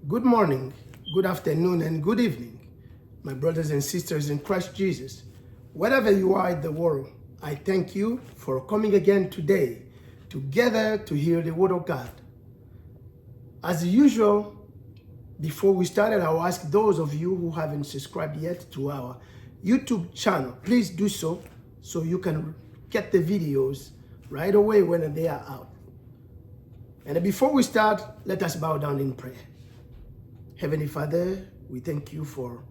Good morning, good afternoon, and good evening, my brothers and sisters in Christ Jesus. Wherever you are in the world, I thank you for coming again today together to hear the Word of God. As usual, before we started, I'll ask those of you who haven't subscribed yet to our YouTube channel, please do so you can get the videos right away when they are out. And before we start, let us bow down in prayer. Heavenly Father, we thank you for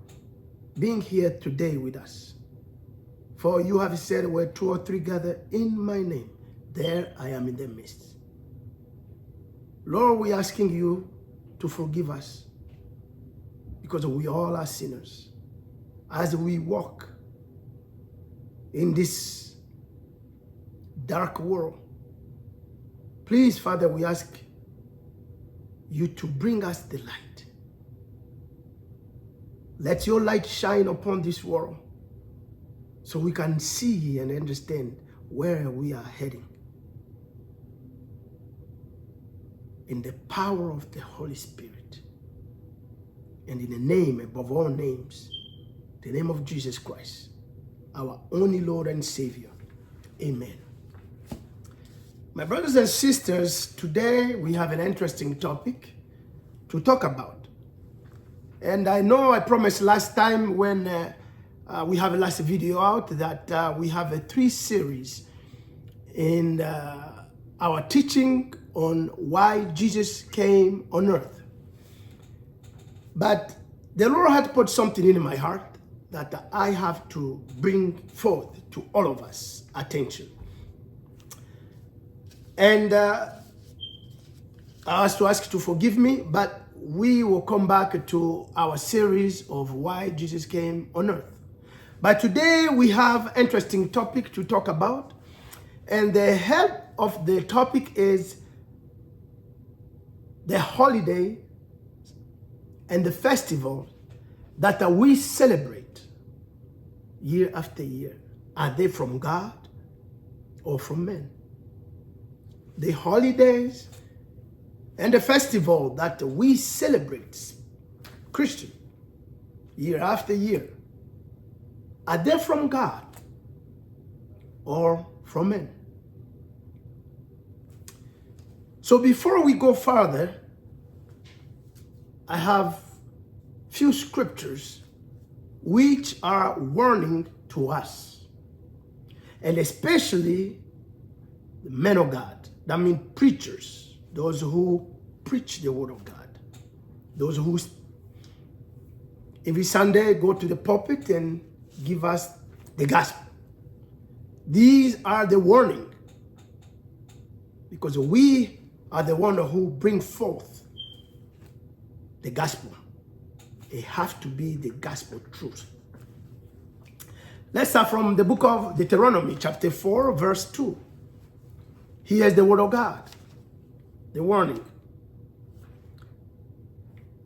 being here today with us. For you have said, where two or three gather in my name, there I am in their midst. Lord, we're asking you to forgive us because we all are sinners. As we walk in this dark world, please, Father, we ask you to bring us the light. Let your light shine upon this world so we can see and understand where we are heading. In the power of the Holy Spirit and in the name above all names, the name of Jesus Christ, our only Lord and Savior. Amen. My brothers and sisters, today we have an interesting topic to talk about. And I know I promised last time when we have a last video out that we have a 3 series in our teaching on why Jesus came on earth. But the Lord had put something in my heart that I have to bring forth to all of us attention. And I was to ask to forgive me, but we will come back to our series of why Jesus came on earth. But today we have an interesting topic to talk about. And the head of the topic is the holiday and the festival that we celebrate year after year. Are they from God or from men? The holidays and the festival that we celebrate, Christian, year after year, are they from God or from men? So before we go further, I have few scriptures which are warning to us, and especially the men of God. That means preachers, those who preach the word of God, those who every Sunday go to the pulpit and give us the gospel. These are the warning, because we are the one who bring forth the gospel. It has to be the gospel truth. Let's start from the book of Theonomy, chapter 4, verse 2. Here's the word of God, the warning.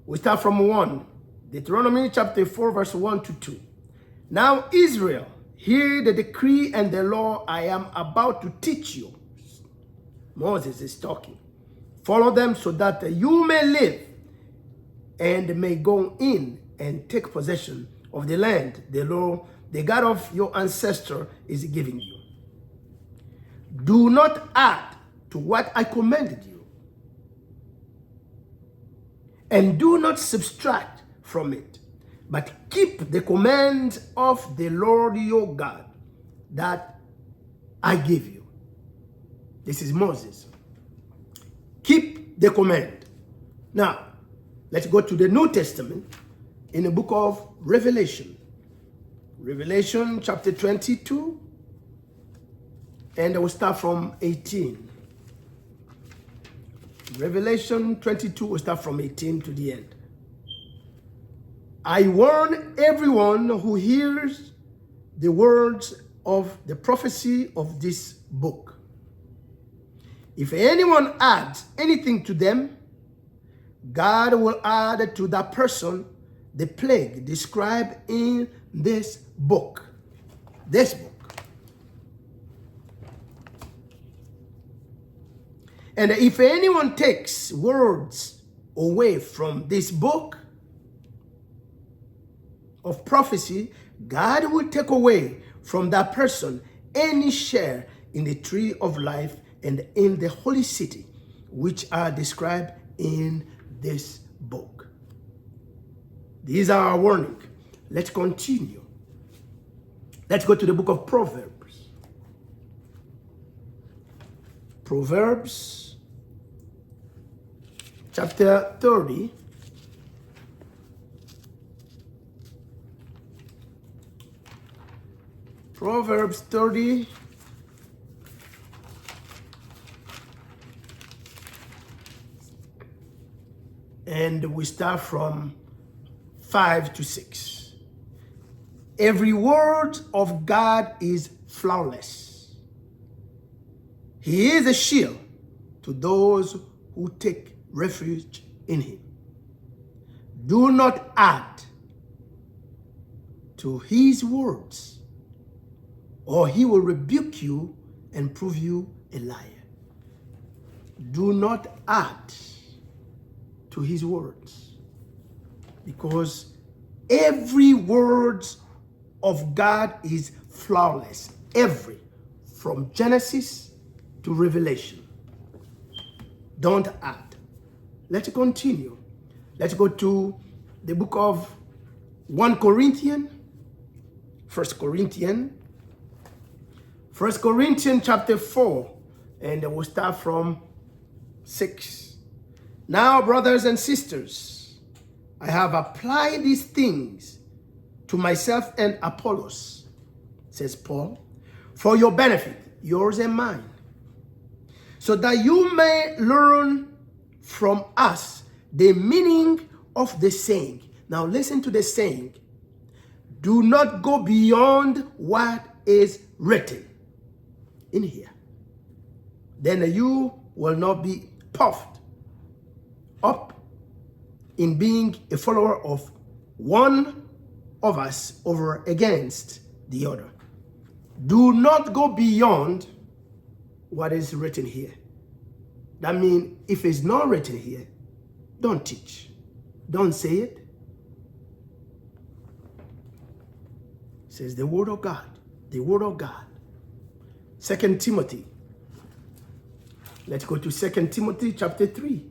We start from 1. Deuteronomy chapter 4, verse 1 to 2. Now Israel, hear the decree and the law I am about to teach you. Moses is talking. Follow them so that you may live and may go in and take possession of the land the Lord, the God of your ancestor, is giving you. Do not add to what I commanded you, and do not subtract from it, but keep the commands of the Lord your God that I give you. This is Moses. Keep the command. Now, let's go to the New Testament in the book of Revelation. Revelation chapter 22, and I will start from 18. Revelation 22 will start from 18 to the end. I warn everyone who hears the words of the prophecy of this book. If anyone adds anything to them, God will add to that person the plague described in this book. This book. And if anyone takes words away from this book of prophecy, God will take away from that person any share in the tree of life and in the holy city, which are described in this book. These are our warning. Let's continue. Let's go to the book of Proverbs. Proverbs chapter 30. Proverbs 30. And we start from 5 to 6. Every word of God is flawless. He is a shield to those who take refuge in him. Do not add to his words, or he will rebuke you and prove you a liar. Do not add to his words, because every word of God is flawless. Every, from Genesis to Revelation. Don't add. Let's continue. Let's go to the book of 1 Corinthians chapter 4, and we'll start from 6. Now, brothers and sisters, I have applied these things to myself and Apollos, says Paul, for your benefit, yours and mine, so that you may learn from us the meaning of the saying. Now listen to the saying. Do not go beyond what is written in here. Then you will not be puffed up in being a follower of one of us over against the other. Do not go beyond what is written here. That means if it's not written here, don't teach. Don't say it. It says the word of God. The word of God. 2 Timothy. Let's go to 2 Timothy chapter 3.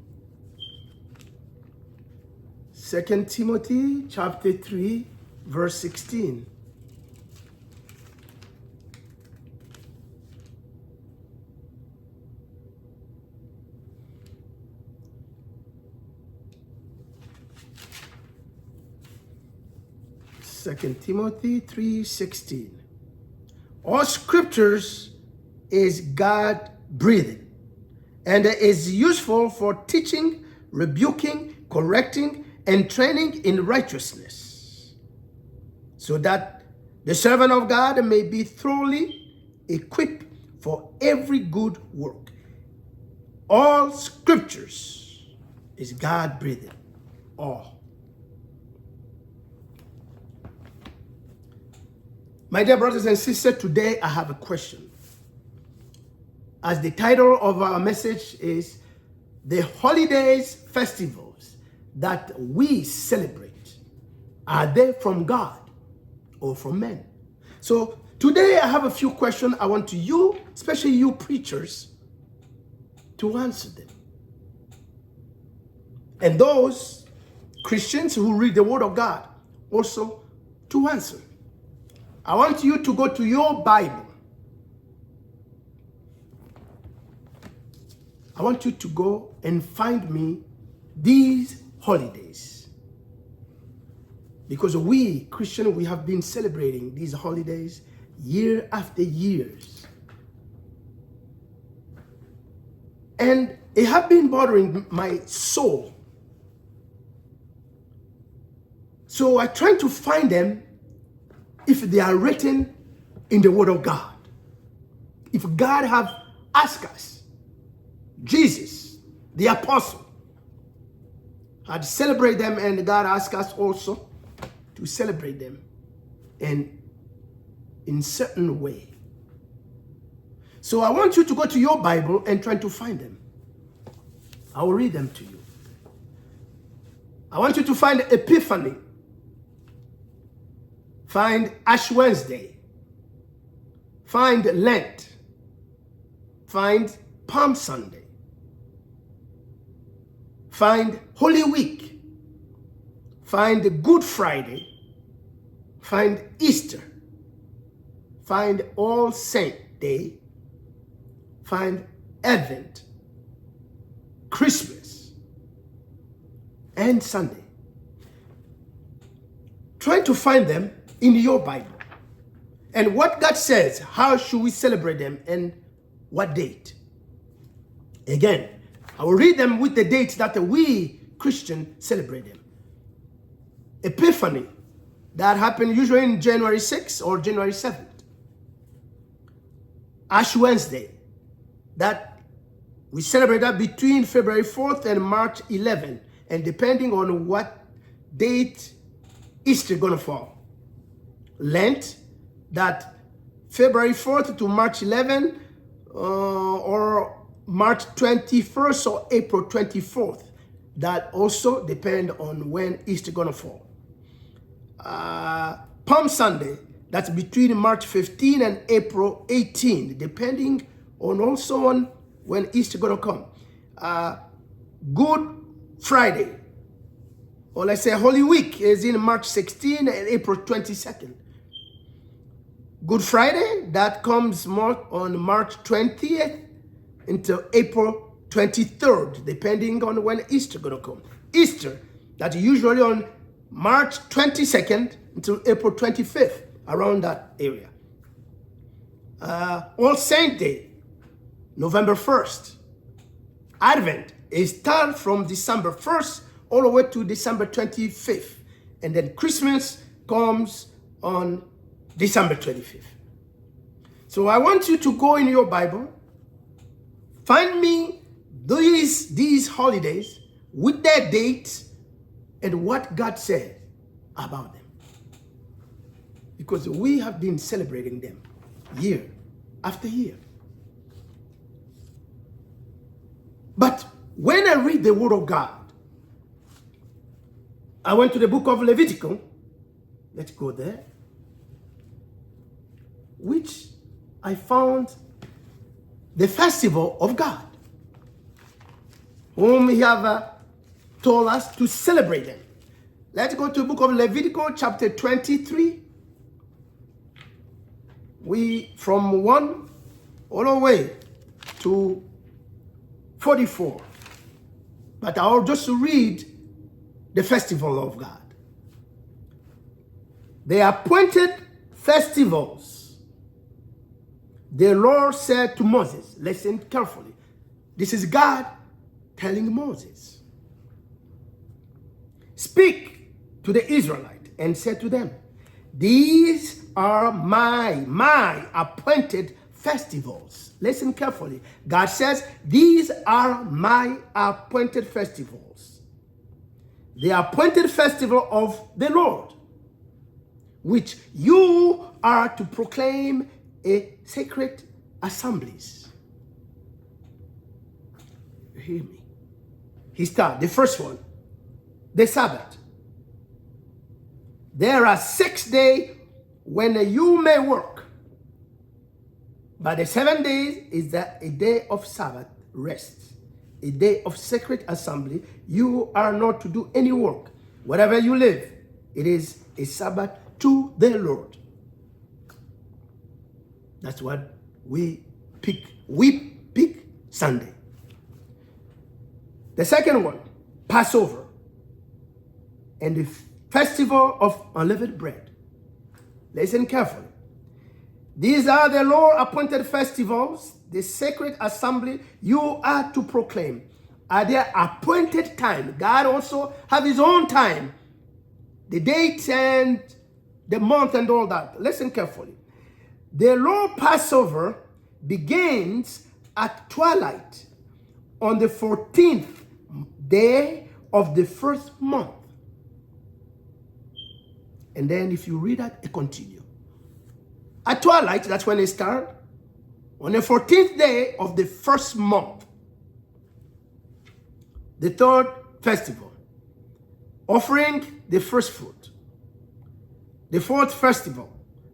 2 Timothy chapter 3, verse 16. Second Timothy 3:16. All scriptures is God breathed and is useful for teaching, rebuking, correcting, and training in righteousness, so that the servant of God may be thoroughly equipped for every good work. All scriptures is God breathed. All. My dear brothers and sisters, today I have a question. As the title of our message is, the holidays, festivals that we celebrate, are they from God or from men? So today I have a few questions I want you, especially you preachers, to answer them. And those Christians who read the Word of God also to answer. I want you to go to your Bible. I want you to go and find me these holidays. Because we, Christians, we have been celebrating these holidays year after years. And it has been bothering my soul. So I try to find them if they are written in the Word of God. If God have asked us, Jesus, the apostle, had celebrated them, and God asked us also to celebrate them in certain way. So I want you to go to your Bible and try to find them. I will read them to you. I want you to find Epiphany. Find Ash Wednesday. Find Lent. Find Palm Sunday. Find Holy Week. Find Good Friday. Find Easter. Find All Saint Day. Find Advent, Christmas, and Sunday. Try to find them in your Bible. And what God says, how should we celebrate them and what date? Again, I will read them with the dates that we Christians celebrate them. Epiphany, that happened usually in January 6th or January 7th. Ash Wednesday, that we celebrate that between February 4th and March 11th, and depending on what date Easter gonna fall. Lent, that February 4th to March 11th, or March 21st or April 24th. That also depend on when Easter gonna fall. Palm Sunday, that's between March 15 and April 18, depending on also on when Easter gonna come. Good Friday, or let's say Holy Week, is in March 16 and April 22nd. Good Friday, that comes more on March 20th until April 23rd, depending on when Easter gonna come. Easter, that's usually on March 22nd until April 25th, around that area. All Saint Day, November 1st. Advent is start from December 1st all the way to December 25th. And then Christmas comes on December 25th. So I want you to go in your Bible, find me these holidays with their dates and what God says about them. Because we have been celebrating them year after year. But when I read the Word of God, I went to the book of Leviticus. Let's go there. Which I found the festival of God, whom He have told us to celebrate them. Let's go to the book of Leviticus, chapter 23. We from 1 all the way to 44. But I'll just read the festival of God. The appointed festivals. The Lord said to Moses, listen carefully. This is God telling Moses. Speak to the Israelites and say to them, these are my appointed festivals. Listen carefully. God says, these are my appointed festivals. The appointed festival of the Lord, which you are to proclaim a sacred assemblies. You hear me? He starts, the first one, the Sabbath. There are 6 days when you may work, but the 7 days is a day of Sabbath rest, a day of sacred assembly. You are not to do any work. Wherever you live, it is a Sabbath to the Lord. That's what we pick. We pick Sunday. The second one, Passover, and the festival of unleavened bread. Listen carefully. These are the Lord appointed festivals, the sacred assembly you are to proclaim. At their appointed time. God also have His own time. The date and the month and all that. Listen carefully. The Lord Passover begins at twilight on the 14th day of the first month. And then if you read that, it continues. At twilight, that's when it starts. On the 14th day of the first month. The third festival. offering the first fruit. The fourth festival,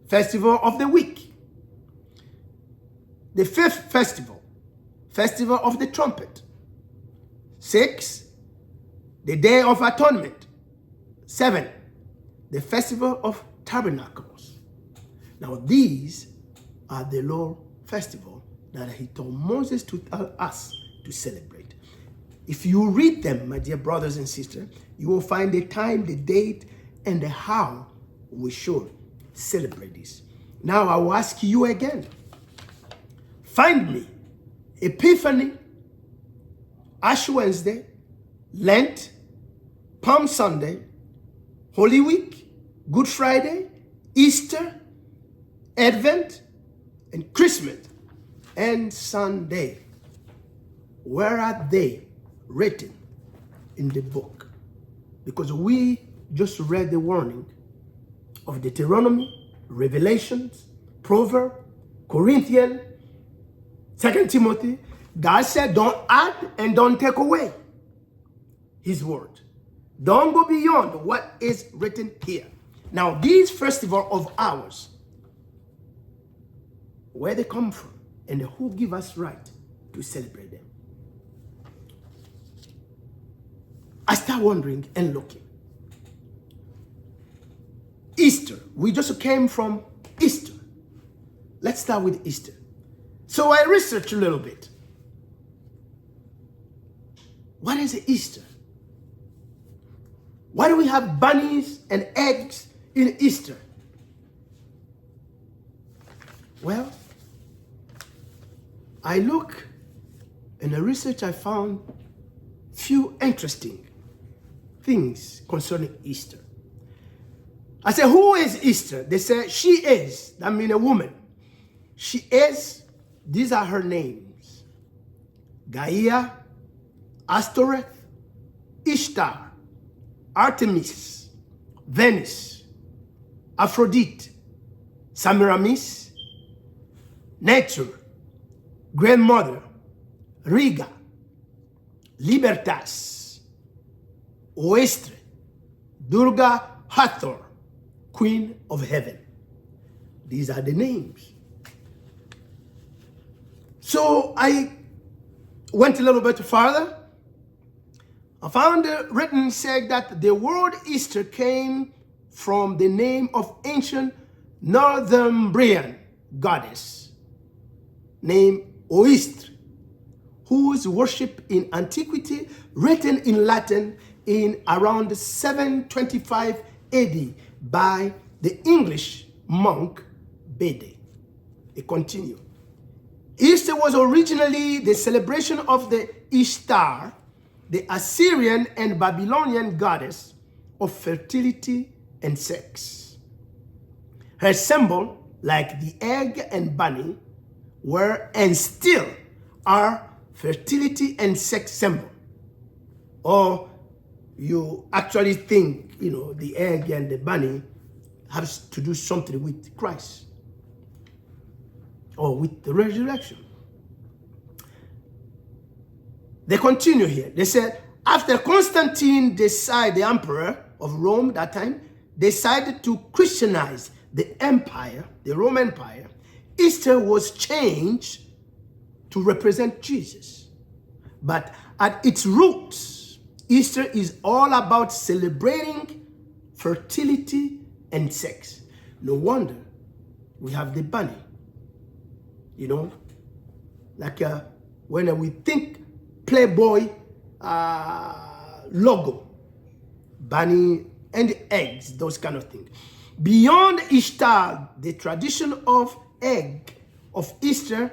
festival of the week. The fifth festival, festival of the trumpet. 6, the Day of Atonement. 7, the festival of tabernacles. Now these are the Lord festival that he told Moses to tell us to celebrate. If you read them, my dear brothers and sisters, you will find the time, the date, and the how we should celebrate this. Now I will ask you again. Find me Epiphany, Ash Wednesday, Lent, Palm Sunday, Holy Week, Good Friday, Easter, Advent, and Christmas, and Sunday. Where are they written in the book? Because we just read the warning of Theonomy, Revelations, Proverbs, Corinthians, 2 Timothy. God said, don't add and don't take away his word. Don't go beyond what is written here. Now, these festivals of ours, where they come from, and who give us right to celebrate them. I start wondering and looking. Easter, we just came from Easter. Let's start with Easter. So I researched a little bit. What is Easter? Why do we have bunnies and eggs in Easter? Well, I look in the research, I found few interesting things concerning Easter. I said, who is Easter? They said, she is. That means a woman. She is. These are her names: Gaia, Astoreth, Ishtar, Artemis, Venus, Aphrodite, Semiramis, Nature, Grandmother, Riga, Libertas, Oestre, Durga, Hathor, Queen of Heaven. These are the names. So I went a little bit further. I found it written saying that the word Easter came from the name of ancient Northumbrian goddess named Oestre, whose worship in antiquity, written in Latin in around 725 AD by the English monk Bede. It continues. Easter was originally the celebration of the Ishtar, the Assyrian and Babylonian goddess of fertility and sex. Her symbol, like the egg and bunny, were and still are fertility and sex symbol. Or you actually think, the egg and the bunny has to do something with Christ or with the resurrection. They continue here. They said, after Constantine the emperor of Rome that time, decided to Christianize the empire, the Roman Empire, Easter was changed to represent Jesus. But at its roots, Easter is all about celebrating fertility and sex. No wonder we have the bunny. Like when we think Playboy logo, bunny and eggs, those kind of things. Beyond Ishtar, the tradition of Easter,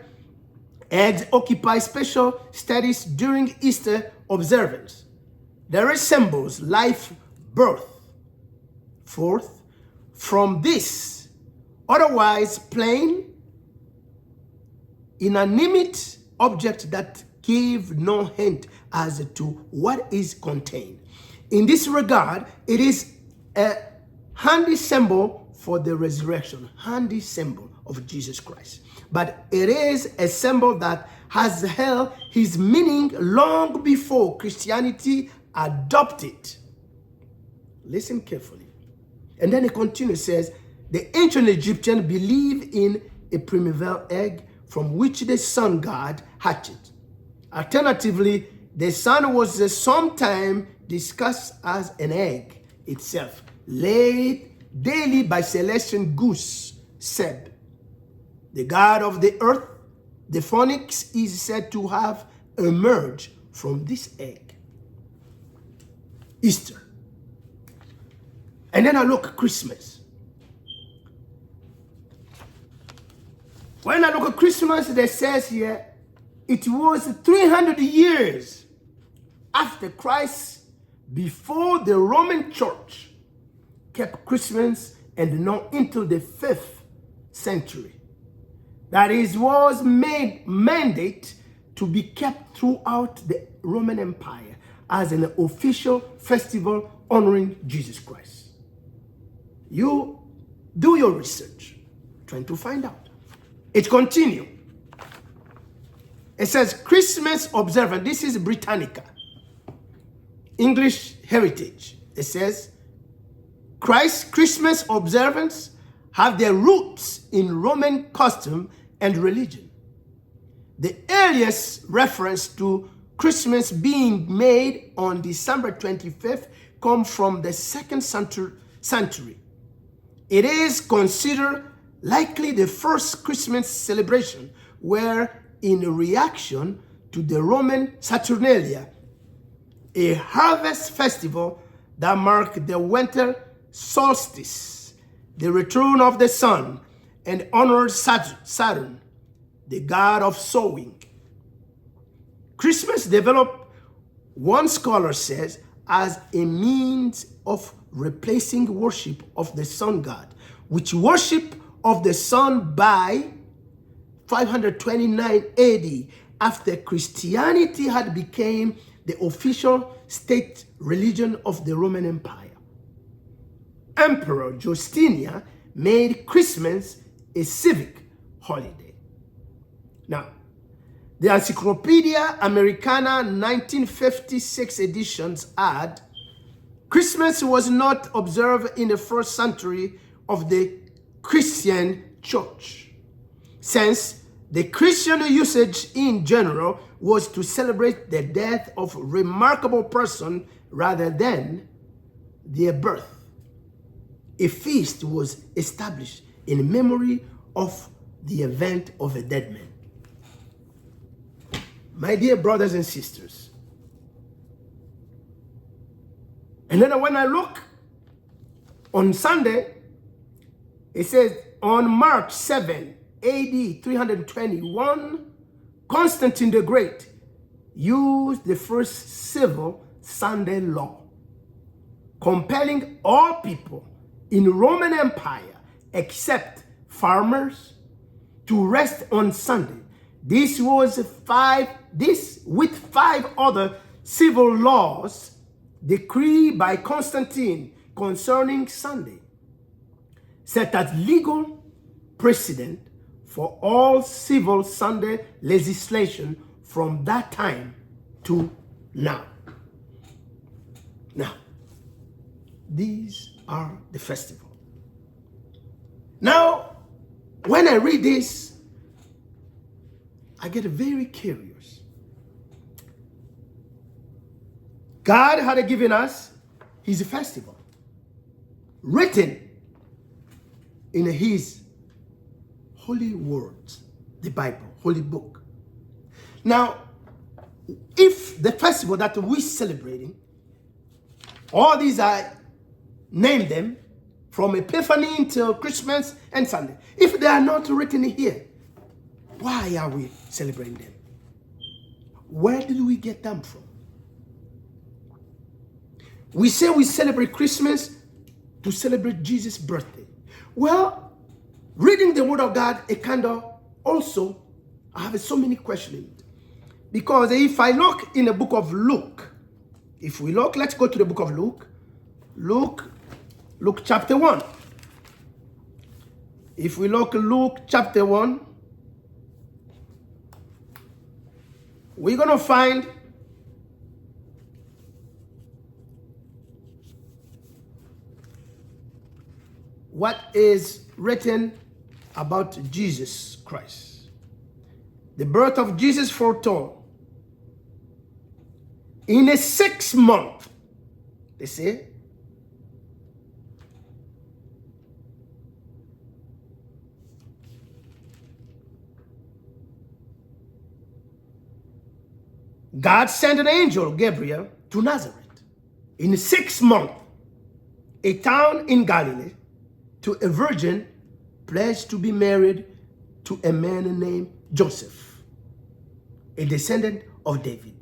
eggs occupy special status during Easter observance. There are symbols, life, birth, forth from this, otherwise plain, inanimate object that give no hint as to what is contained. In this regard, it is a handy symbol for the resurrection, handy symbol of Jesus Christ. But it is a symbol that has held his meaning long before Christianity adopted Listen carefully. And then it continues, says, the ancient Egyptian believed in a primeval egg from which the sun god hatched. Alternatively, the sun was sometimes discussed as an egg itself, laid daily by celestial goose Seb. The god of the earth, the phoenix, is said to have emerged from this egg. Easter. And then I look at Christmas. When I look at Christmas, it says here, it was 300 years after Christ, before the Roman Church kept Christmas, and not until the 5th century. That is, was made mandate to be kept throughout the Roman Empire as an official festival honoring Jesus Christ. You do your research, trying to find out. It continues. It says Christmas observance. This is Britannica, English Heritage. It says Christmas observance have their roots in Roman custom and religion. The earliest reference to Christmas being made on December 25th comes from the 2nd century. It is considered likely the first Christmas celebration were in reaction to the Roman Saturnalia, a harvest festival that marked the winter solstice, the return of the sun, and honored Saturn, the god of sowing. Christmas developed, one scholar says, as a means of replacing worship of the sun god, which worship of the sun by 529 AD, after Christianity had become the official state religion of the Roman Empire. Emperor Justinian made Christmas a civic holiday. Now, the Encyclopedia Americana 1956 editions add, Christmas was not observed in the 1st century of the Christian church, since the Christian usage in general was to celebrate the death of a remarkable person rather than their birth. A feast was established in memory of the event of a dead man. My dear brothers and sisters, and then when I look on Sunday, it says on March 7, AD 321, Constantine the Great used the first civil Sunday law, compelling all people in Roman Empire, except farmers, to rest on Sunday. This with 5 other civil laws decreed by Constantine concerning Sunday, set as legal precedent for all civil Sunday legislation from that time to now. Now, these are the festival. Now, when I read this, I get very curious. God had given us his festival, written in his holy words, the Bible, holy book. Now, if the festival that we're celebrating, all these I named them from Epiphany until Christmas and Sunday, if they are not written here, why are we celebrating them? Where did we get them from? We say we celebrate Christmas to celebrate Jesus' birthday. Well, reading the Word of God, it kind of also, I have so many questions. Because if I look in the book of Luke, if we look, let's go to the book of Luke. Luke chapter 1. If we look Luke chapter 1, we're going to find what is written about Jesus Christ. The birth of Jesus foretold. In a 6 month, they say, God sent an angel, Gabriel, to Nazareth. In 6 months, a town in Galilee, to a virgin pledged to be married to a man named Joseph, a descendant of David.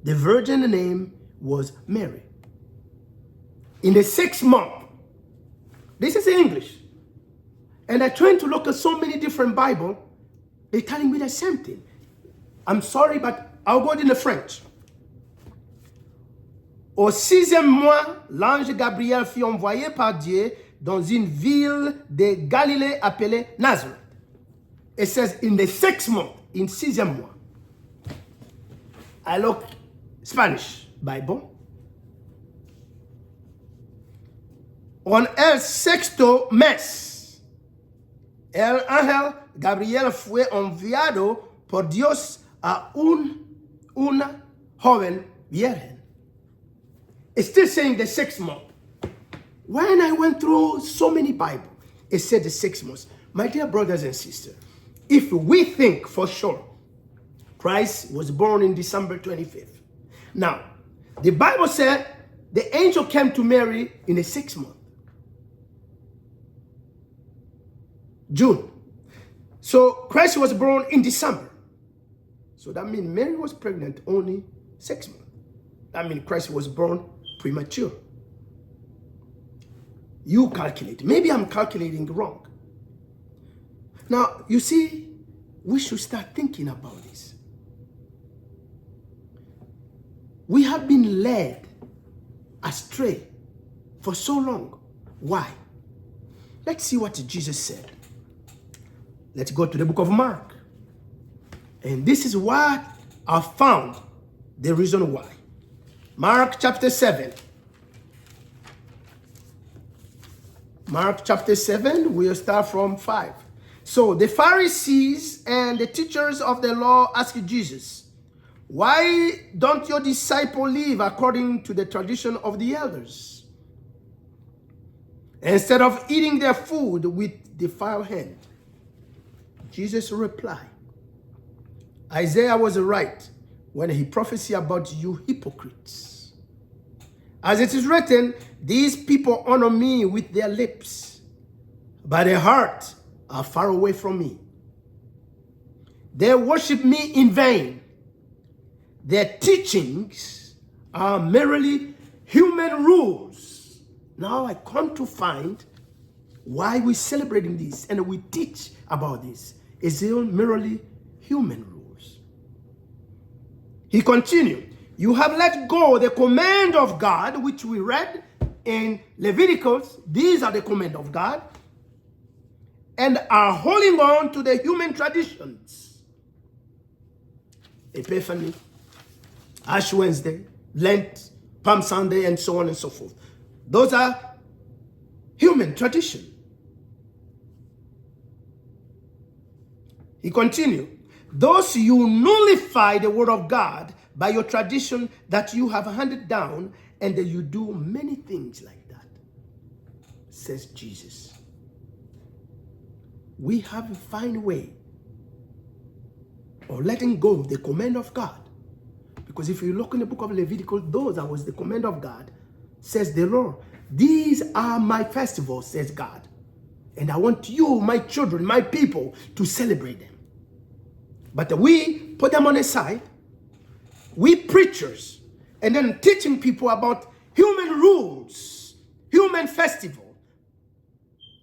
The virgin name was Mary. In the 6 month, this is English, and I trying to look at so many different Bible, they're telling me the same thing. I'm sorry, but I'll go in the French. Au 6e mois, l'ange Gabriel fut envoyé par Dieu dans une ville de Galilée appelée Nazareth. It says in the 6th month, in 6e mois. I look Spanish Bible. En el sexto mes, el ángel Gabriel fue enviado por Dios a una joven virgen. It's still saying the 6th month. When I went through so many Bible, it said the 6 months. My dear brothers and sisters, if we think for sure Christ was born in December 25th. Now, the Bible said the angel came to Mary in the 6th month. June. So Christ was born in December. So that means Mary was pregnant only 6 months. That means Christ was born premature. You calculate. Maybe I'm calculating wrong. Now, you see, we should start thinking about this. We have been led astray for so long. Why? Let's see what Jesus said. Let's go to the book of Mark. And this is what I found the reason why. Mark chapter 7. Mark chapter 7, we'll start from 5. So the Pharisees and the teachers of the law asked Jesus, why don't your disciples live according to the tradition of the elders, instead of eating their food with defiled hand? Jesus replied, Isaiah was right when he prophesied about you hypocrites. As it is written, these people honor me with their lips, but their hearts are far away from me. They worship me in vain. Their teachings are merely human rules. Now I come to find why we're celebrating this and we teach about this. It's merely human rules. He continued, you have let go the command of God, which we read in Leviticus. These are the command of God, and are holding on to the human traditions. Epiphany, Ash Wednesday, Lent, Palm Sunday, and so on and so forth. Those are human tradition. He continued, thus you nullify the word of God by your tradition that you have handed down, and that you do many things like that, says Jesus. We have to find a way of letting go of the command of God. Because if you look in the book of Leviticus, those that was the command of God, says the Lord. These are my festivals, says God. And I want you, my children, my people, to celebrate them. But we put them on the side. We preachers, and then teaching people about human rules, human festival,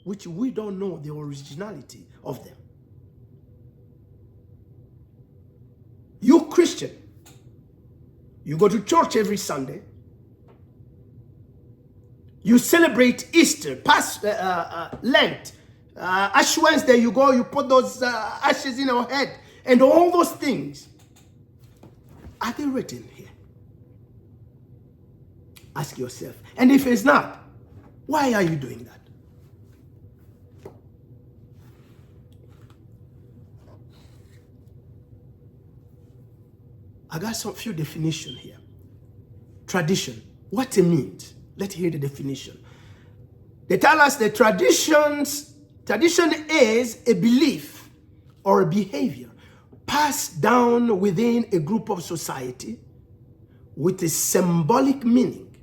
which we don't know the originality of them. You Christian, you go to church every Sunday. You celebrate Easter, Lent, Ash Wednesday. You go, you put those ashes in our head, and all those things. Are they written here? Ask yourself. And if it's not, why are you doing that? I got some few definition here. Tradition, what it means. Let's hear the definition. They tell us that tradition is a belief or a behavior passed down within a group of society with a symbolic meaning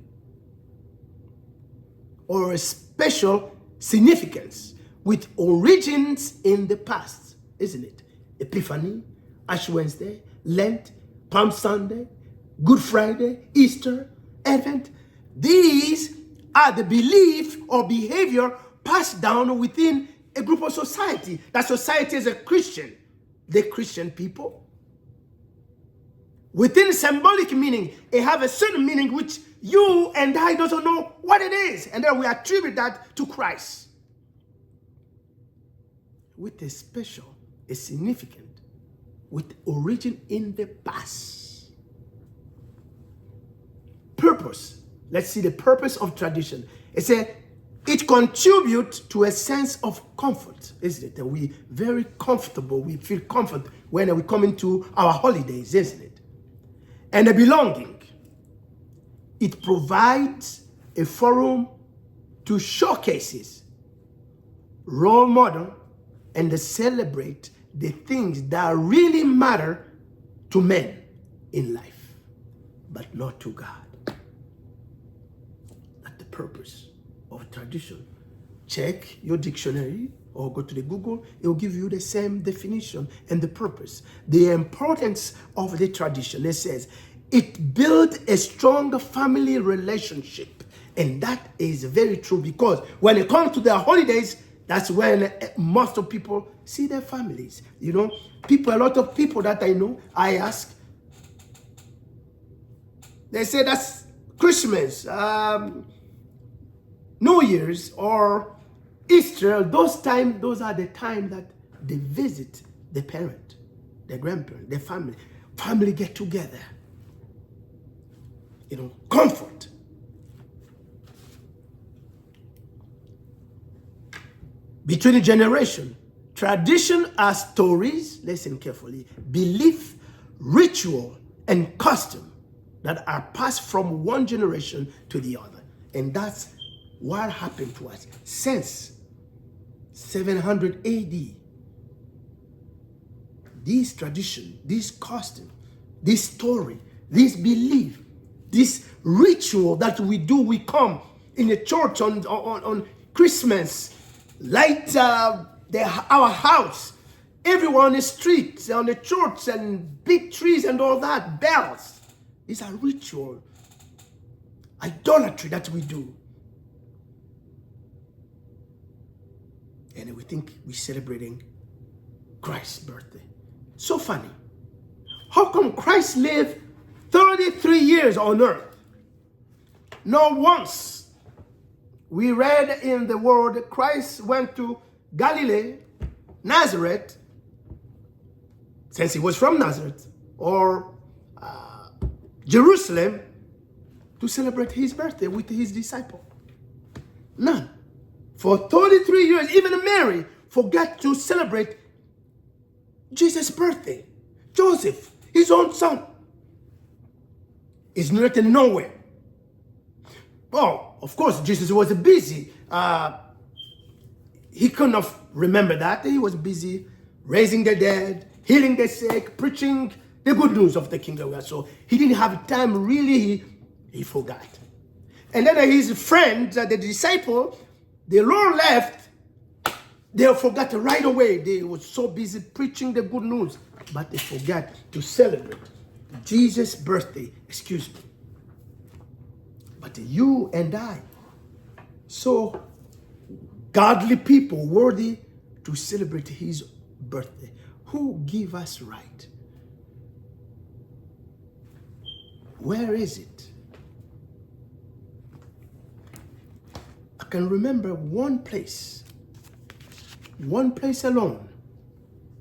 or a special significance with origins in the past, isn't it? Epiphany, Ash Wednesday, Lent, Palm Sunday, Good Friday, Easter, Advent. These are the belief or behavior passed down within a group of society. That society is a Christian. The Christian people. Within symbolic meaning, it have a certain meaning which you and I don't know what it is. And then we attribute that to Christ. With a special, a significant, with origin in the past. Purpose. Let's see the purpose of tradition. It contributes to a sense of comfort, isn't it? That we very comfortable, we feel comfort when we come into our holidays, isn't it? And a belonging. It provides a forum to showcases, role model, and to celebrate the things that really matter to men in life, but not to God. That's the purpose of tradition. Check your dictionary or go to the Google, it will give you the same definition and the purpose. The importance of the tradition, it says, it builds a strong family relationship. And that is very true because when it comes to their holidays, that's when most of people see their families. You know, a lot of people that I know, I ask, they say that's Christmas, New Year's, or Easter. Those are the time that they visit the parent, the grandparent, the family. Family get together. You know, comfort. Between the generation, tradition are stories, listen carefully, belief, ritual, and custom that are passed from one generation to the other. And that's what happened to us since 700 AD. This tradition, this custom, this story, this belief, this ritual that we do, we come in the church on Christmas, light our house, everyone on the streets, on the church, and big trees and all that, bells. These are ritual, idolatry that we do. And we think we're celebrating Christ's birthday. So funny. How come Christ lived 33 years on earth? Not once. We read in the word Christ went to Galilee, Nazareth, since he was from Nazareth, or Jerusalem, to celebrate his birthday with his disciple. None. For 33 years, even Mary forgot to celebrate Jesus' birthday. Joseph, his own son, is written nowhere. Well, of course, Jesus was busy. He couldn't have remembered that. He was busy raising the dead, healing the sick, preaching the good news of the kingdom of God. So he didn't have time, really, he forgot. And then his friend, the disciple, the Lord left, they forgot right away. They were so busy preaching the good news, but they forgot to celebrate Jesus' birthday. Excuse me. But you and I, so godly people, worthy to celebrate his birthday, who give us right? Where is it? I can remember one place alone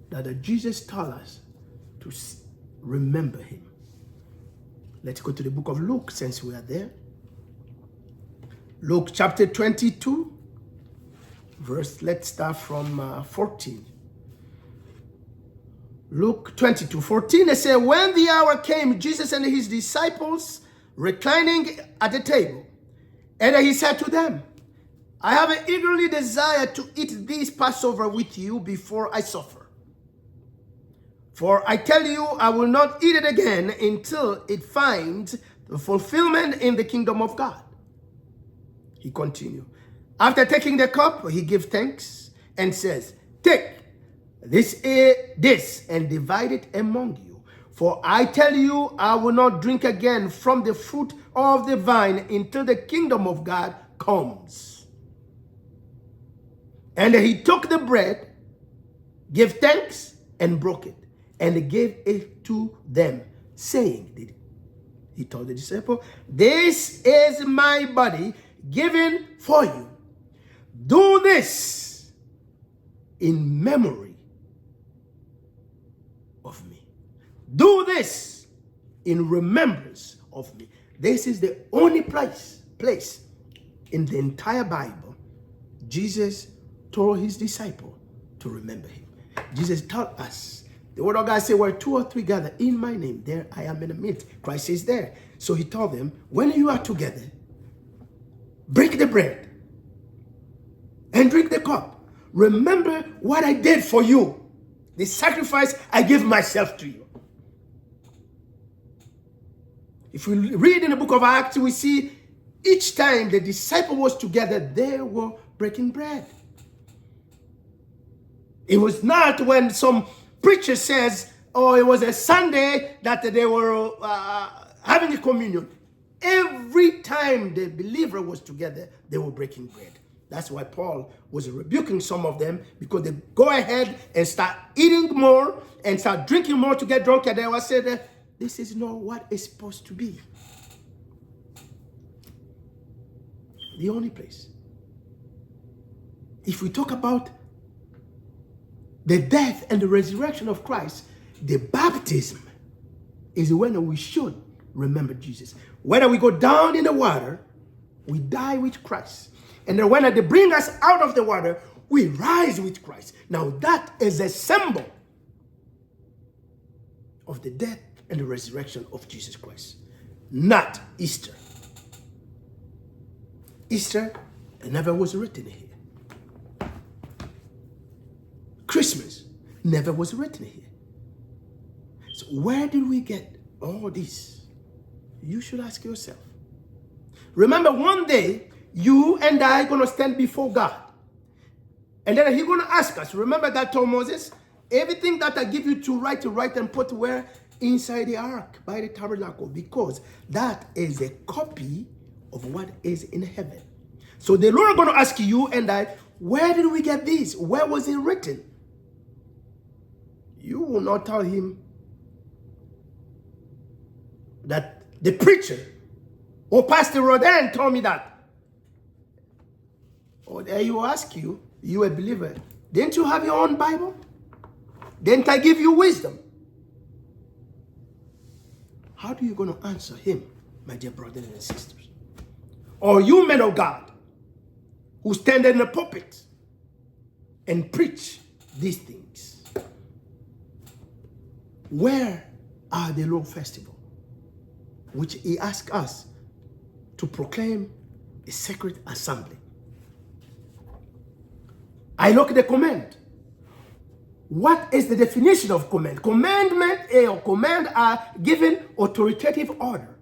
that Jesus taught us to remember him. Let's go to the book of Luke since we are there. Luke chapter 22, let's start from 14. Luke 22:14, it says, when the hour came, Jesus and his disciples reclining at the table, and he said to them, I have an eagerly desire to eat this Passover with you before I suffer. For I tell you, I will not eat it again until it finds the fulfillment in the kingdom of God. He continued. After taking the cup, he gives thanks and says, take this and divide it among you. For I tell you, I will not drink again from the fruit of the vine until the kingdom of God comes. And he took the bread, gave thanks, and broke it, and gave it to them, saying, he told the disciple, this is my body given for you. Do this in memory of me. Do this in remembrance of me. This is the only place in the entire Bible Jesus told his disciple to remember him. Jesus taught us, the word of God says, where two or three gather in my name, there I am in the midst. Christ is there. So he told them, when you are together, break the bread and drink the cup. Remember what I did for you, the sacrifice I give myself to you. If we read in the book of Acts, we see each time the disciple was together, they were breaking bread. It was not when some preacher says, oh, it was a Sunday that they were having a communion. Every time the believer was together, they were breaking bread. That's why Paul was rebuking some of them, because they go ahead and start eating more and start drinking more to get drunk. And they will say that this is not what it's supposed to be. The only place. If we talk about the death and the resurrection of Christ, the baptism is when we should remember Jesus. Whether we go down in the water, we die with Christ. And then when they bring us out of the water, we rise with Christ. Now that is a symbol of the death and the resurrection of Jesus Christ, not Easter. Easter never was written here. Christmas never was written here. So where did we get all this? You should ask yourself. Remember, one day, you and I are going to stand before God. And then he's going to ask us. Remember God told Moses, everything that I give you to write and put where? Inside the ark, by the tabernacle. Because that is a copy of what is in heaven. So the Lord is going to ask you and I, where did we get this? Where was it written? You will not tell him that the preacher or Pastor Rodin told me that. Or there you ask you a believer, didn't you have your own Bible? Didn't I give you wisdom? How are you going to answer him, my dear brothers and sisters? Or you men of God who stand in the pulpit and preach these things? Where are the Lord Festival, which he asked us to proclaim a sacred assembly? I look at the command. What is the definition of command? Commandment or command are given authoritative order.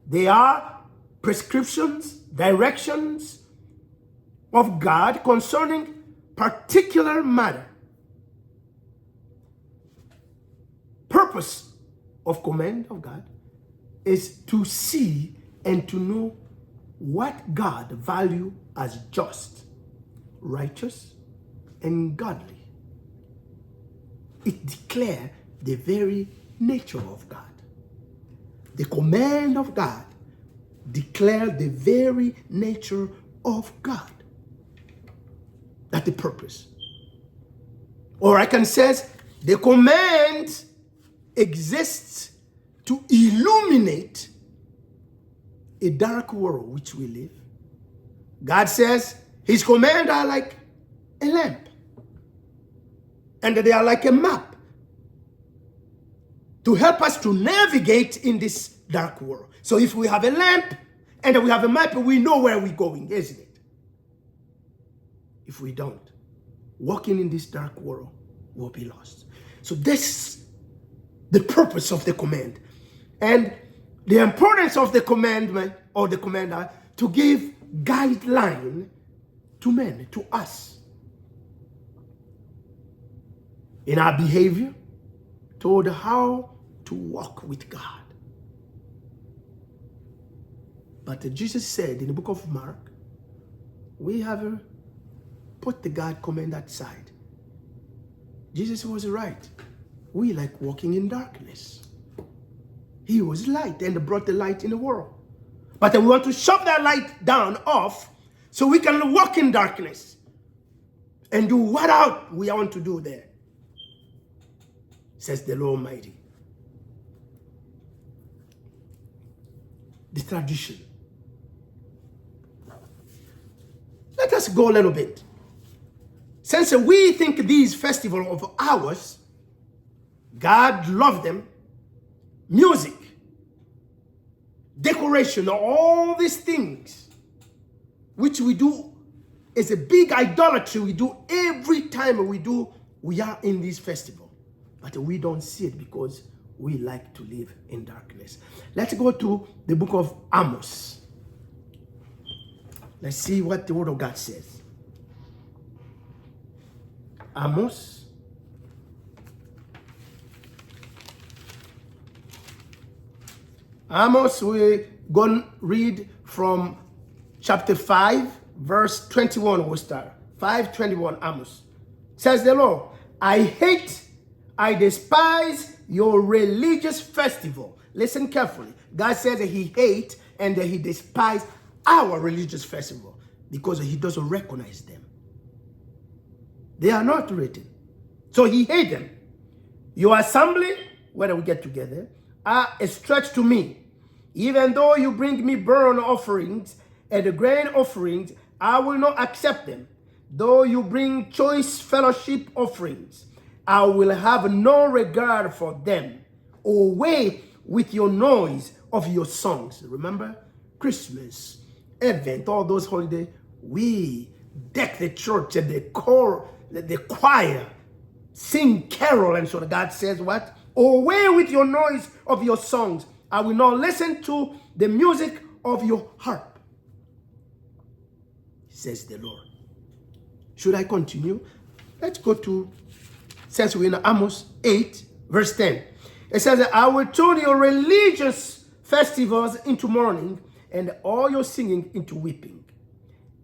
They are prescriptions, directions of God concerning particular matter. Purpose of command of God is to see and to know what God values as just, righteous, and godly. It declares the very nature of God. The command of God declares the very nature of God. That's the purpose. Or I can say the command exists to illuminate a dark world which we live. God says his commands are like a lamp. And they are like a map to help us to navigate in this dark world. So if we have a lamp and we have a map, we know where we're going, isn't it? If we don't, walking in this dark world will be lost. So this is the purpose of the command. And the importance of the commandment or the commander to give guideline to men, to us, in our behavior toward how to walk with God. But Jesus said in the book of Mark, we have put the God command aside. Jesus was right. We like walking in darkness. He was light and brought the light in the world. But we want to shove that light down off so we can walk in darkness and do what we want to do there, says the Lord Almighty. The tradition. Let us go a little bit. Since we think these festivals of ours, God loved them, music, decoration, all these things, which we do is a big idolatry we do every time we are in this festival. But we don't see it because we like to live in darkness. Let's go to the book of Amos. Let's see what the word of God says. Amos. Amos, we're going to read from chapter 5, verse 21. We'll start. 5:21, Amos. Says the Lord, I despise your religious festival. Listen carefully. God says that he hates and that he despises our religious festival because he doesn't recognize them. They are not written. So he hates them. Your assembly, where we get together, are a stretch to me. Even though you bring me burnt offerings and the grain offerings, I will not accept them. Though you bring choice fellowship offerings, I will have no regard for them. Away with your noise of your songs. Remember, Christmas, Advent, all those holidays, we deck the church and the choir, sing carol, and so God says what? Away with your noise of your songs. I will not listen to the music of your harp, says the Lord. Should I continue? Let's go to, since we're in Amos 8, verse 10. It says that I will turn your religious festivals into mourning and all your singing into weeping.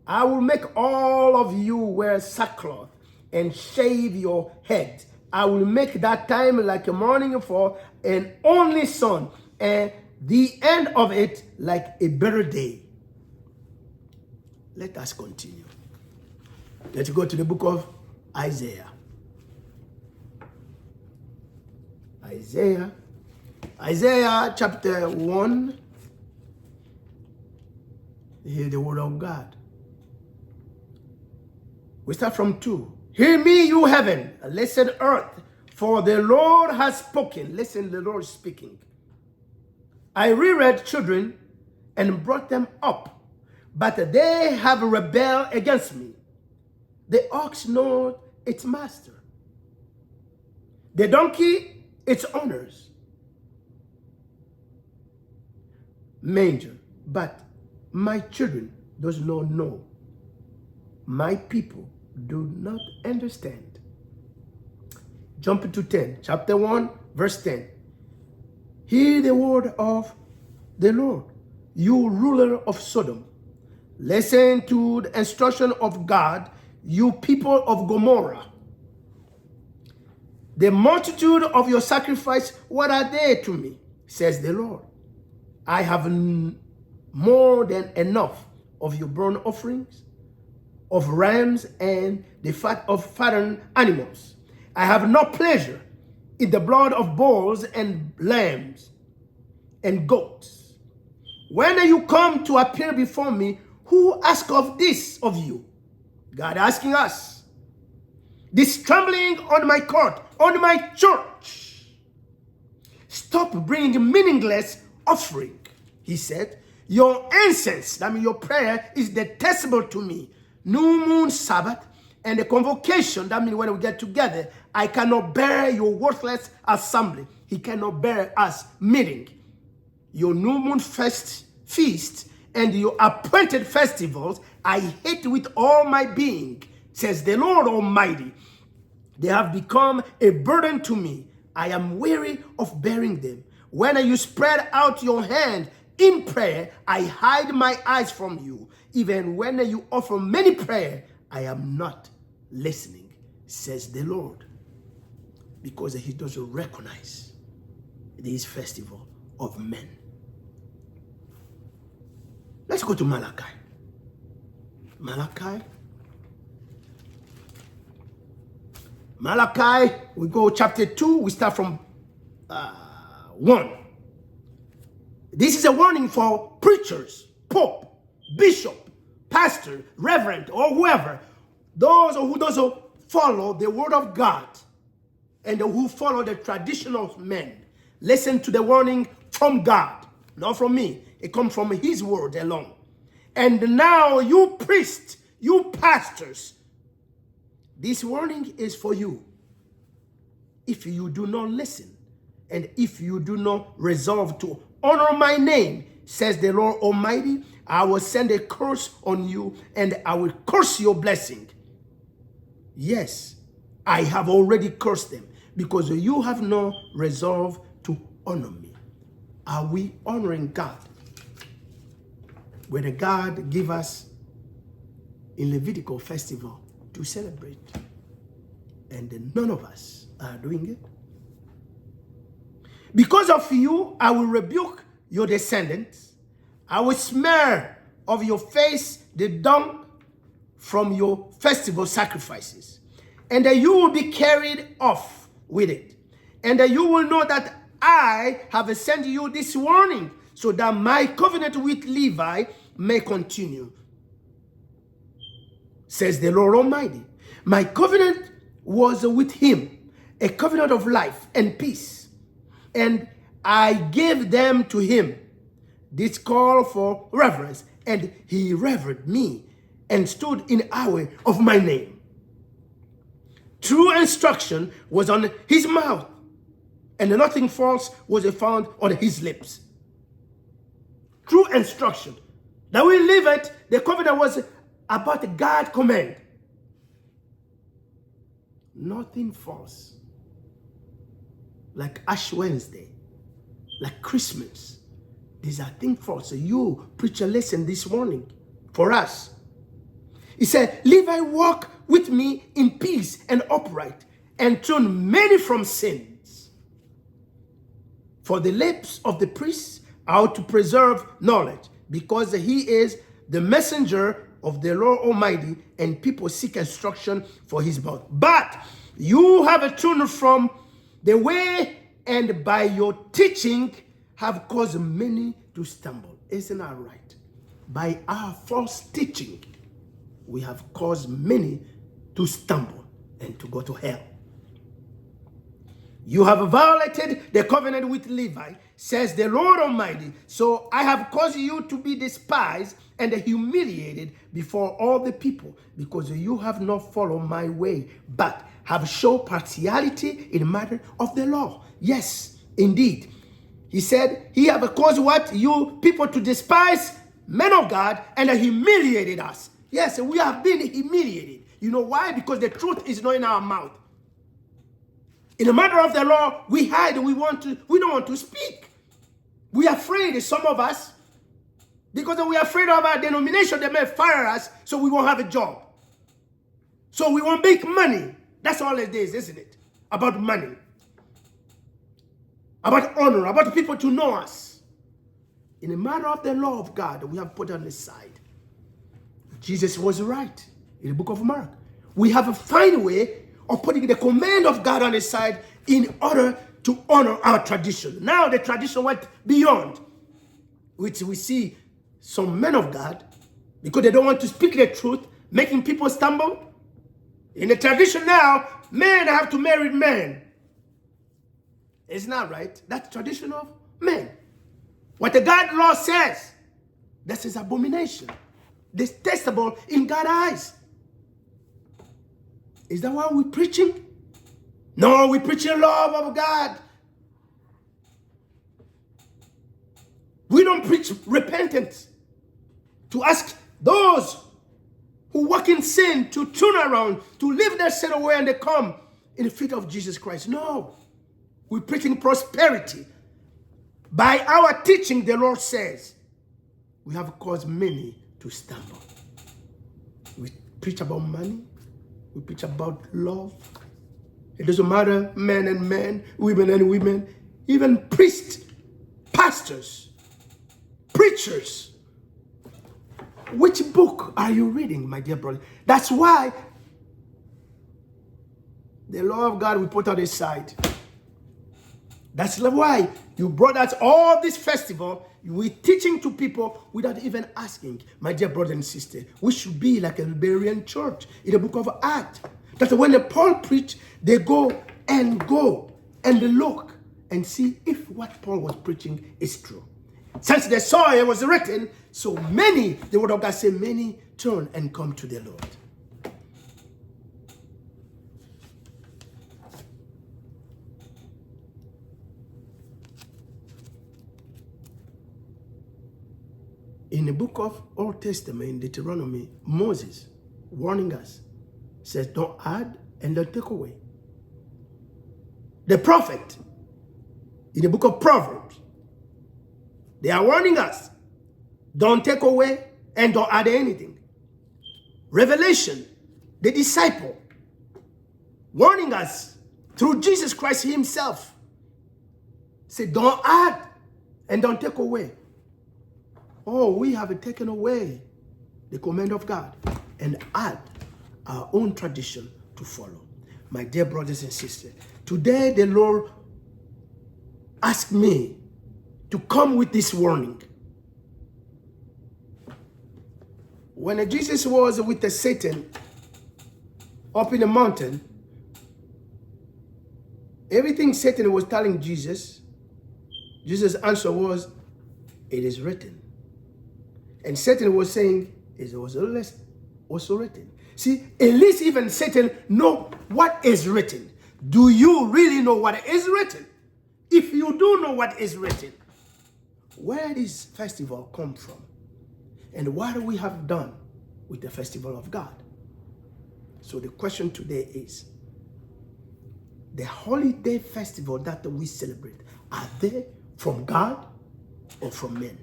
I will make all of you wear sackcloth and shave your head. I will make that time like a mourning for an only son, and the end of it like a better day. Let us continue. Let's go to the book of Isaiah. Isaiah chapter 1. Hear the word of God. We start from 2. Hear me, you heaven, listen earth, for the Lord has spoken. Listen, the Lord is speaking. I reared children and brought them up, but they have rebelled against me. The ox knows its master, the donkey its owners. Manger, but my children does not know. My people do not understand. Jump to 10, chapter 1, verse 10. Hear the word of the Lord, you ruler of Sodom. Listen to the instruction of God, you people of Gomorrah. The multitude of your sacrifice, what are they to me, says the Lord? I have more than enough of your burnt offerings, of rams and the fat of fattened animals. I have no pleasure in the blood of bulls and lambs and goats. When you come to appear before me, who ask of this of you? God asking us. This trembling on my court, on my church. Stop bringing meaningless offering. He said, your incense, that means your prayer, is detestable to me. New moon, Sabbath, and the convocation, that means when we get together, I cannot bear your worthless assembly. He cannot bear us meeting. Your new moon feast and your appointed festivals, I hate with all my being, says the Lord Almighty. They have become a burden to me. I am weary of bearing them. When you spread out your hand in prayer, I hide my eyes from you. Even when you offer many prayer, I am not listening, says the Lord. Because he doesn't recognize this festival of men. Let's go to Malachi. Malachi, we go chapter 2, we start from 1. This is a warning for preachers, pope, bishop, pastor, reverend, or whoever. Those who doesn't follow the word of God and who follow the tradition of men. Listen to the warning from God, not from me. It comes from his word alone. And now you priests, you pastors, this warning is for you. If you do not listen, and if you do not resolve to honor my name, says the Lord Almighty, I will send a curse on you, and I will curse your blessing. Yes, I have already cursed them, because you have not resolved to honor me. Are we honoring God? When God give us a Levitical festival to celebrate, and none of us are doing it. Because of you, I will rebuke your descendants. I will smear of your face the dung from your festival sacrifices, and you will be carried off with it. And you will know that I have sent you this warning, so that my covenant with Levi may continue, says the Lord Almighty. My covenant was with him, a covenant of life and peace, and I gave them to him. This call for reverence, and he revered me and stood in awe of my name. True instruction was on his mouth, and nothing false was found on his lips. True instruction. That we live it, the covenant was about God's command. Nothing false. Like Ash Wednesday, like Christmas. These are things false. So you, preacher, listen this morning for us. He said, Levi, walk with me in peace and upright, and turn many from sins. For the lips of the priests are to preserve knowledge, because he is the messenger of the Lord Almighty, and people seek instruction for his mouth. But you have turned from the way, and by your teaching have caused many to stumble. Isn't that right? By our false teaching, we have caused many to stumble and to go to hell. You have violated the covenant with Levi, says the Lord Almighty. So I have caused you to be despised and humiliated before all the people, because you have not followed my way, but have shown partiality in the matter of the law. Yes, indeed. He said, he have caused what? You people to despise men of God and humiliated us. Yes, we have been humiliated. You know why? Because the truth is not in our mouth. In the matter of the law, we hide. We don't want to speak. We are afraid, some of us, because we are afraid of our denomination. They may fire us, so we won't have a job. So we won't make money. That's all it is, isn't it? About money. About honor. About people to know us. In the matter of the law of God, we have put on the side. Jesus was right in the book of Mark. We have a fine way of putting the command of God on his side in order to honor our tradition. Now the tradition went beyond, which we see some men of God, because they don't want to speak the truth, making people stumble. In the tradition now, men have to marry men. It's not right. That's tradition of men. What the God law says, this is abomination. Detestable in God's eyes. Is that what we're preaching? No, we're preaching love of God. We don't preach repentance. To ask those who walk in sin to turn around, to leave their sin away and they come in the feet of Jesus Christ. No. We're preaching prosperity. By our teaching, the Lord says, we have caused many to stumble. We preach about money. We preach about love. It doesn't matter men and men, women and women, even priests, pastors, preachers. Which book are you reading, my dear brother? That's why the law of God we put on the side. That's why you brought us all this festival. We're teaching to people without even asking. My dear brother and sister, we should be like a Liberian church in the book of Acts. That when the Paul preached, they go and they look and see if what Paul was preaching is true. Since they saw it was written, so many, the word of God says, many turn and come to the Lord. In the book of Old Testament, in Deuteronomy, Moses warning us, says don't add and don't take away. The prophet, in the book of Proverbs, they are warning us, don't take away and don't add anything. Revelation, the disciple, warning us through Jesus Christ himself, said don't add and don't take away. Oh, we have taken away the command of God and add our own tradition to follow. My dear brothers and sisters, today the Lord asked me to come with this warning. When Jesus was with the Satan up in the mountain, everything Satan was telling Jesus, Jesus' answer was, it is written. And Satan was saying, it was also written. See, at least even Satan know what is written. Do you really know what is written? If you do know what is written, where this festival come from? And what do we have done with the festival of God? So the question today is, the holiday festival that we celebrate, are they from God or from men?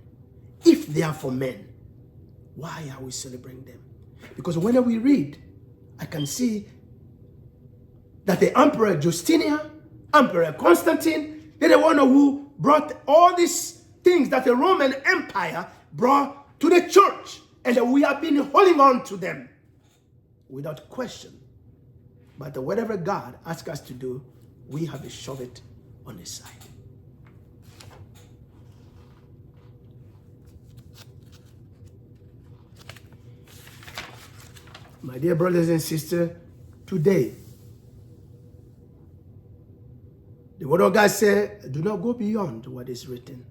If they are from men, why are we celebrating them? Because when we read, I can see that the Emperor Justinian, Emperor Constantine, they're the one who brought all these things that the Roman Empire brought to the church. And that we have been holding on to them without question. But whatever God asks us to do, we have to shove it on the side. My dear brothers and sisters, today, the word of God said, do not go beyond what is written.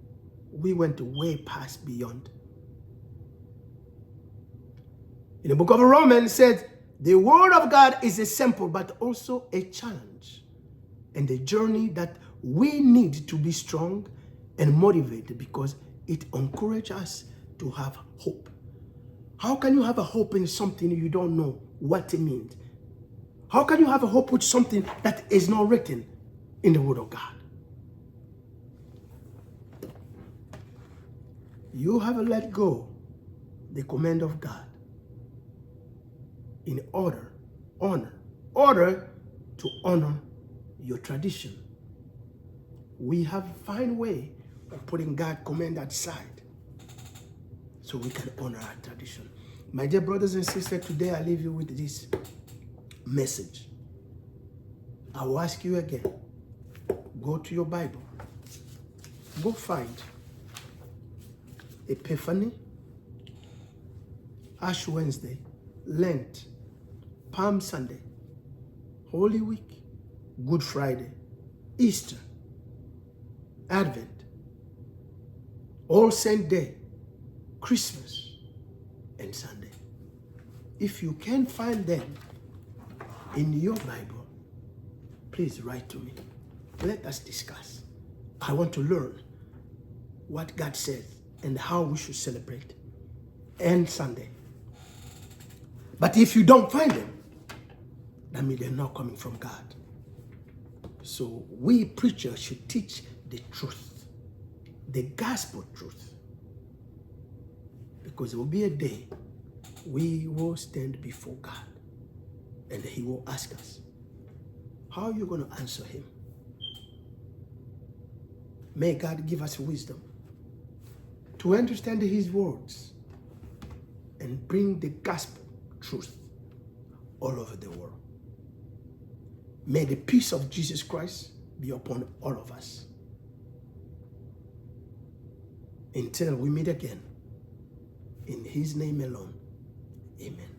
We went way past beyond. In the book of Romans, it said, the word of God is a simple but also a challenge. And a journey that we need to be strong and motivated because it encourages us to have hope. How can you have a hope in something you don't know what it means? How can you have a hope with something that is not written in the word of God? You have to let go the command of God in order to honor your tradition. We have to find a way of putting God's command aside so we can honor our tradition. My dear brothers and sisters, today I leave you with this message. I will ask you again, go to your Bible. Go find Epiphany, Ash Wednesday, Lent, Palm Sunday, Holy Week, Good Friday, Easter, Advent, All Saint Day, Christmas, and Sunday. If you can't find them in your Bible, please write to me. Let us discuss. I want to learn what God says and how we should celebrate and Sunday. But if you don't find them, that means they're not coming from God. So we preachers should teach the truth, the gospel truth. Because there will be a day we will stand before God and he will ask us, how are you going to answer him? May God give us wisdom to understand his words and bring the gospel truth all over the world. May the peace of Jesus Christ be upon all of us. Until we meet again, in his name alone, amen.